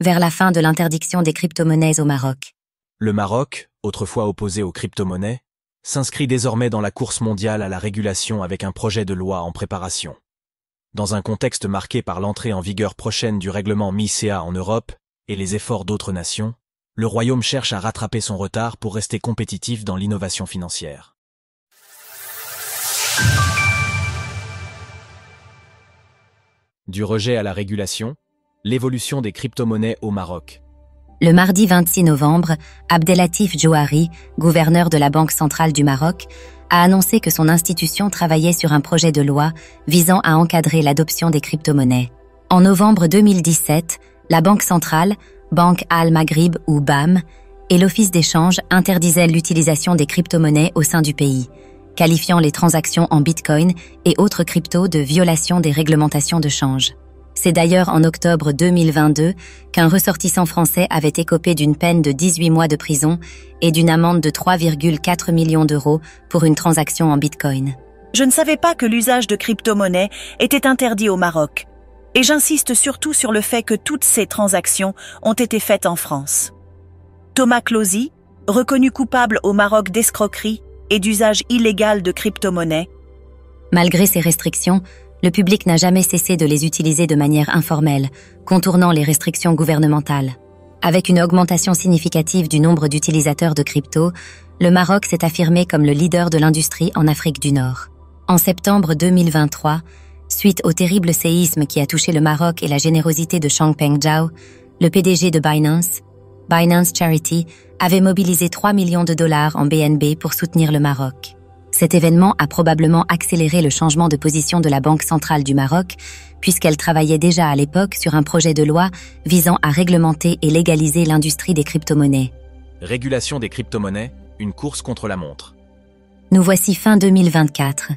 vers la fin de l'interdiction des crypto-monnaies au Maroc. Le Maroc, autrefois opposé aux crypto-monnaies, s'inscrit désormais dans la course mondiale à la régulation avec un projet de loi en préparation. Dans un contexte marqué par l'entrée en vigueur prochaine du règlement MiCA en Europe et les efforts d'autres nations, le Royaume cherche à rattraper son retard pour rester compétitif dans l'innovation financière. Du rejet à la régulation, l'évolution des crypto-monnaies au Maroc. Le mardi 26 novembre, Abdellatif Jouari, gouverneur de la Banque centrale du Maroc, a annoncé que son institution travaillait sur un projet de loi visant à encadrer l'adoption des crypto-monnaies. En novembre 2017, la Banque centrale, Banque Al-Maghrib ou BAM, et l'Office d'échange interdisaient l'utilisation des crypto-monnaies au sein du pays, qualifiant les transactions en bitcoin et autres cryptos de violation des réglementations de change. C'est d'ailleurs en octobre 2022 qu'un ressortissant français avait écopé d'une peine de 18 mois de prison et d'une amende de 3,4 millions d'euros pour une transaction en bitcoin. Je ne savais pas que l'usage de crypto-monnaies était interdit au Maroc. Et j'insiste surtout sur le fait que toutes ces transactions ont été faites en France. Thomas Closy, reconnu coupable au Maroc d'escroquerie et d'usage illégal de crypto-monnaies. Malgré ces restrictions, le public n'a jamais cessé de les utiliser de manière informelle, contournant les restrictions gouvernementales. Avec une augmentation significative du nombre d'utilisateurs de crypto, le Maroc s'est affirmé comme le leader de l'industrie en Afrique du Nord. En septembre 2023, suite au terrible séisme qui a touché le Maroc et la générosité de Changpeng Zhao, le PDG de Binance, Binance Charity, avait mobilisé 3 millions de dollars en BNB pour soutenir le Maroc. Cet événement a probablement accéléré le changement de position de la Banque centrale du Maroc, puisqu'elle travaillait déjà à l'époque sur un projet de loi visant à réglementer et légaliser l'industrie des crypto-monnaies. Régulation des crypto-monnaies, une course contre la montre. Nous voici fin 2024.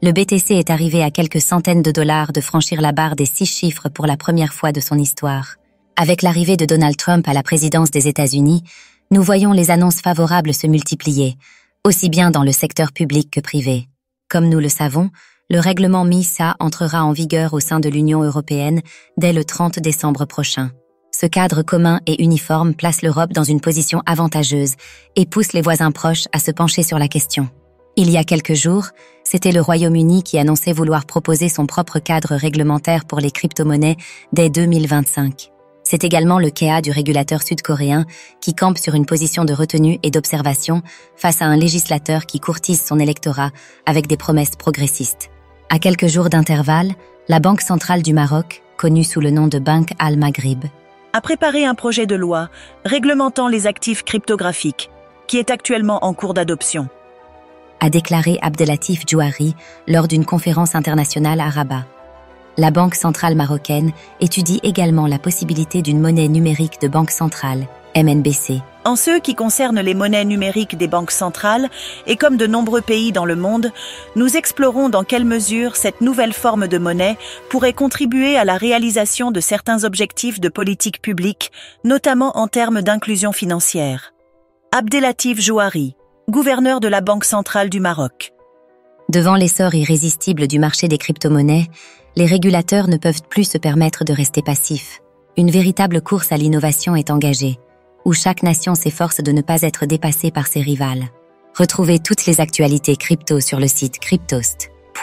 Le BTC est arrivé à quelques centaines de dollars de franchir la barre des 6 chiffres pour la première fois de son histoire. Avec l'arrivée de Donald Trump à la présidence des États-Unis, nous voyons les annonces favorables se multiplier, aussi bien dans le secteur public que privé. Comme nous le savons, le règlement MiCA entrera en vigueur au sein de l'Union européenne dès le 30 décembre prochain. Ce cadre commun et uniforme place l'Europe dans une position avantageuse et pousse les voisins proches à se pencher sur la question. Il y a quelques jours, c'était le Royaume-Uni qui annonçait vouloir proposer son propre cadre réglementaire pour les crypto-monnaies dès 2025. C'est également le KEA du régulateur sud-coréen qui campe sur une position de retenue et d'observation face à un législateur qui courtise son électorat avec des promesses progressistes. À quelques jours d'intervalle, la Banque centrale du Maroc, connue sous le nom de Banque Al-Maghrib, a préparé un projet de loi réglementant les actifs cryptographiques, qui est actuellement en cours d'adoption, a déclaré Abdellatif Jouari lors d'une conférence internationale à Rabat. La Banque centrale marocaine étudie également la possibilité d'une monnaie numérique de banque centrale, MNBC. En ce qui concerne les monnaies numériques des banques centrales, et comme de nombreux pays dans le monde, nous explorons dans quelle mesure cette nouvelle forme de monnaie pourrait contribuer à la réalisation de certains objectifs de politique publique, notamment en termes d'inclusion financière. Abdellatif Jouari, gouverneur de la Banque centrale du Maroc. Devant l'essor irrésistible du marché des crypto-monnaies, les régulateurs ne peuvent plus se permettre de rester passifs. Une véritable course à l'innovation est engagée, où chaque nation s'efforce de ne pas être dépassée par ses rivales. Retrouvez toutes les actualités crypto sur le site cryptost.fr.